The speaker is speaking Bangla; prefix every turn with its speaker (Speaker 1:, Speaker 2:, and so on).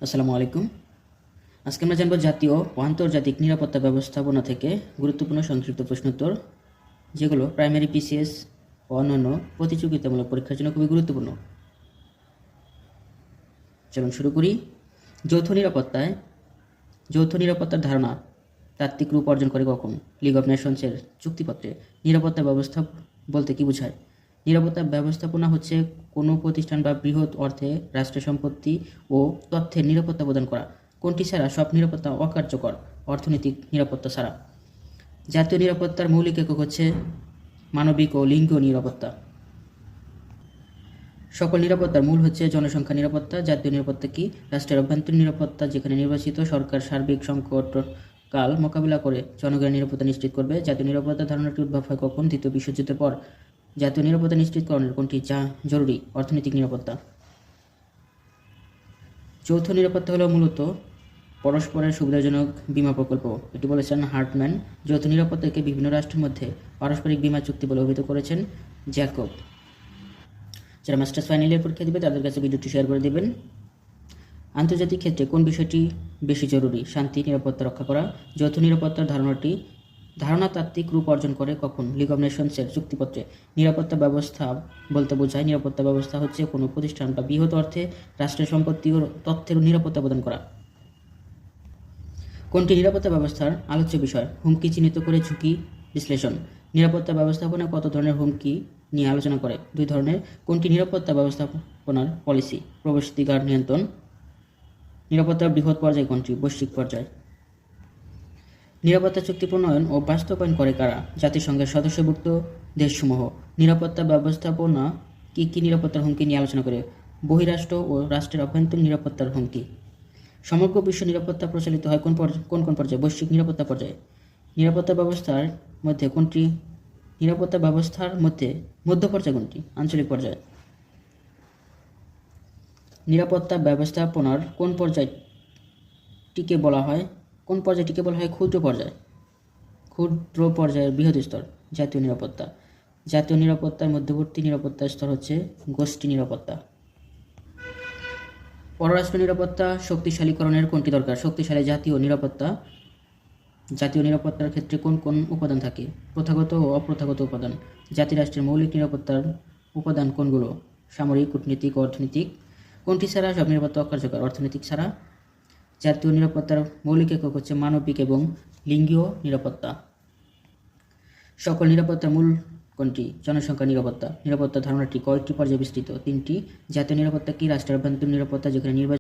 Speaker 1: আসসালামু আলাইকুম। আজকে আমরা জানবো জাতীয় ও আন্তর্জাতিক নিরাপত্তা ব্যবস্থাপনা থেকে গুরুত্বপূর্ণ সংক্ষিপ্ত প্রশ্নোত্তর, যেগুলো প্রাইমারি পিসিএস ও অন্যান্য প্রতিযোগিতামূলক পরীক্ষার জন্য খুবই গুরুত্বপূর্ণ। চলুন শুরু করি। যৌথ নিরাপত্তার ধারণা তাত্ত্বিক রূপ অর্জন করে কখন? লিগ অফ নেশনসের চুক্তিপত্রে। নিরাপত্তা ব্যবস্থা বলতে কি বোঝায়? নিরাপত্তা ব্যবস্থাপনা হচ্ছে কোনো প্রতিষ্ঠান বা বৃহৎ অর্থে রাষ্ট্রের সম্পত্তি ও তথ্যের নিরাপত্তা প্রদান করা। কোনটি ছাড়া সব নিরাপত্তা অকার্যকর? অর্থনৈতিক নিরাপত্তা ছাড়া। জাতীয় নিরাপত্তার মৌলিক একক হচ্ছে মানবিক ও লিঙ্গীয় নিরাপত্তা। সকল নিরাপত্তার মূল হচ্ছে জনসংখ্যা নিরাপত্তা। জাতীয় নিরাপত্তা কি? রাষ্ট্রের অভ্যন্তরীণ নিরাপত্তা, যেখানে নির্বাচিত সরকার সার্বিক সংকট কাল মোকাবিলা করে জনগণের নিরাপত্তা নিশ্চিত করবে। জাতীয় নিরাপত্তা ধারণাটি উদ্ভব হয় কখন? দ্বিতীয় বিশ্বযুদ্ধের পর। জাতীয় নিরাপত্তা নিশ্চিতকরণের কোনটি জরুরি? অর্থনৈতিক নিরাপত্তা। যৌথ নিরাপত্তা হলো মূলত পরস্পরের সুবিধাজনক বীমা প্রকল্প। এটি বলেছেন হার্টম্যান। যৌথ নিরাপত্তাকে বিভিন্ন রাষ্ট্রের মধ্যে পারস্পরিক বীমা চুক্তি বলে অভিহিত করেছেন জ্যাকব। যারা মাস্টার্স ফাইনাল ইয়ার পরীক্ষা দেবে তাদের কাছে ভিডিওটি শেয়ার করে দেবেন। আন্তর্জাতিক ক্ষেত্রে কোন বিষয়টি বেশি জরুরি? শান্তি, নিরাপত্তা রক্ষা করা। যৌথ নিরাপত্তার ধারণা তাত্ত্বিক রূপ অর্জন করে কখন? লিগ অফ নেশনসের চুক্তিপত্রে। নিরাপত্তা ব্যবস্থা বলতে বোঝায়? নিরাপত্তা ব্যবস্থা হচ্ছে কোনো প্রতিষ্ঠান বা বৃহৎ অর্থে রাষ্ট্রের সম্পত্তি ও তথ্যের নিরাপত্তা প্রদান করা। কোনটি নিরাপত্তা ব্যবস্থার আলোচ্য বিষয়? হুমকি চিহ্নিত করে ঝুঁকি বিশ্লেষণ। নিরাপত্তা ব্যবস্থাপনা কত ধরনের হুমকি নিয়ে আলোচনা করে? 2 ধরনের। কোনটি নিরাপত্তা ব্যবস্থাপনার পলিসি? প্রবেশাধিকার নিয়ন্ত্রণ। নিরাপত্তার বৃহৎ পর্যায় কোনটি? বৈশ্বিক পর্যায়। নিরাপত্তা চুক্তি প্রণয়ন ও বাস্তবায়ন করে কারা? জাতিসংঘের সদস্যভুক্ত দেশসমূহ। নিরাপত্তা ব্যবস্থাপনা কি কি নিরাপত্তার হুমকি নিয়ে আলোচনা করে? বহিরাষ্ট্র ও রাষ্ট্রের অভ্যন্তরীণ নিরাপত্তার হুমকি। সমগ্র বিশ্ব নিরাপত্তা প্রচলিত হয় কোন কোন পর্যায়ে? বৈশ্বিক নিরাপত্তা পর্যায়ে। নিরাপত্তা ব্যবস্থার মধ্যে মধ্য পর্যায় কোনটি? আঞ্চলিক পর্যায়ে। নিরাপত্তা ব্যবস্থাপনার কোন পর্যায়টিকে বলা হয় ক্ষুদ্র পর্যায়? ক্ষুদ্র পর্যায়ের বৃহৎ স্তর। জাতীয় নিরাপত্তা। জাতীয় নিরাপত্তার মধ্যবর্তী নিরাপত্তার স্তর হচ্ছে গোষ্ঠী নিরাপত্তা। পররাষ্ট্র নিরাপত্তা শক্তিশালীকরণের কোনটি দরকার? শক্তিশালী জাতীয় নিরাপত্তার ক্ষেত্রে কোন কোন উপাদান থাকে? প্রথাগত ও অপ্রথাগত উপাদান। জাতিরাষ্ট্রের মৌলিক নিরাপত্তার উপাদান কোনগুলো? সামরিক, কূটনীতিক ও অর্থনৈতিক। কোনটি ছাড়া সব নিরাপত্তা অকার্যকর? অর্থনৈতিক ছাড়া। জাতীয় নিরাপত্তার মৌলিক একক হচ্ছে মানবিক এবং লিঙ্গীয় নিরাপত্তা। সকল নিরাপত্তার মূল কোনটি? জনসংখ্যা নিরাপত্তা। নিরাপত্তা ধারণাটি কয়েকটি পর্যায়ে বিস্তৃত? 3টি। জাতীয় নিরাপত্তা কি? রাষ্ট্রের অভ্যন্তরীণ নিরাপত্তা, যেখানে নির্বাচন